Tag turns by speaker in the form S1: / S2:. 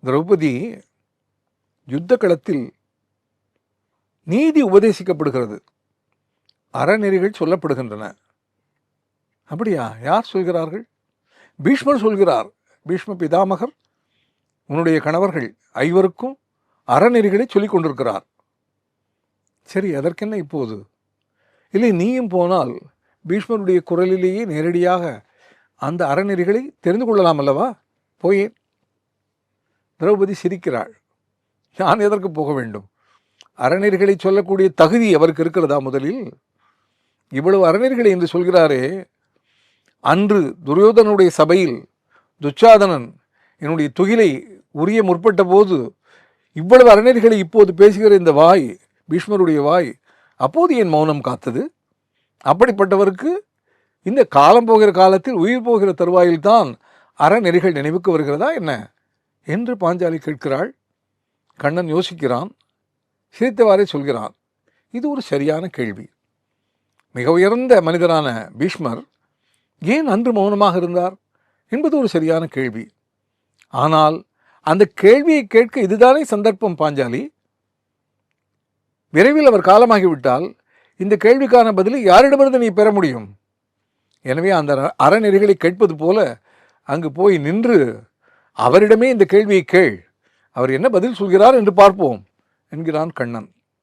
S1: திரௌபதி யுத்த களத்தில் நீதி உபதேசிக்கப்படுகிறது, அறநெறிகள் சொல்லப்படுகின்றன. அப்படியா? யார் சொல்கிறார்கள்? பீஷ்மர் சொல்கிறார். பீஷ்ம பிதாமகர் உன்னுடைய கணவர்கள் ஐவருக்கும் அறநெறிகளை சொல்லிக் கொண்டிருக்கிறார். சரி, அதற்கென்ன இப்போது? இல்லை, நீயும் போனால் பீஷ்மருடைய குரலிலேயே நேரடியாக அந்த அறநெறிகளை தெரிந்து கொள்ளலாம் அல்லவா? போயேன். திரௌபதி சிரிக்கிறாள். நான் எதற்கு போக வேண்டும்? அறநெறிகளை சொல்லக்கூடிய தகுதி அவருக்கு இருக்கிறதா? முதலில் இவ்வளவு அறநெறிகளை என்று சொல்கிறாரே, அன்று துரியோதனனுடைய சபையில் துச்சாதனன் என்னுடைய துகிலை உரிய முற்பட்ட போது இவ்வளவு அறநெறிகளை இப்போது பேசுகிற இந்த வாய், பீஷ்மருடைய வாய், அப்போது என் மௌனம் காத்தது? அப்படிப்பட்டவருக்கு இந்த காலம் போகிற காலத்தில், உயிர் போகிற தருவாயில்தான் அறநெறிகள் நினைவுக்கு வருகிறதா என்ன என்று பாஞ்சாலி கேட்கிறாள். கண்ணன் யோசிக்கிறான், சிரித்தவாறே சொல்கிறான், இது ஒரு சரியான கேள்வி. மிக உயர்ந்த மனிதரான பீஷ்மர் ஏன் அன்று மௌனமாக இருந்தார் என்பது ஒரு சரியான கேள்வி. ஆனால் அந்த கேள்வியை கேட்க இதுதானே சந்தர்ப்பம் பாஞ்சாலி. விரைவில் அவர் காலமாகிவிட்டால் இந்த கேள்விக்கான பதிலை யாரிடமிருந்து நீ பெற முடியும்? எனவே அந்த அறநெறிகளை கேட்பது போல அங்கு போய் நின்று அவரிடமே இந்த கேள்வியை கேள், அவர் என்ன பதில் சொல்கிறார் என்று பார்ப்போம் என்கிறான் கண்ணன்.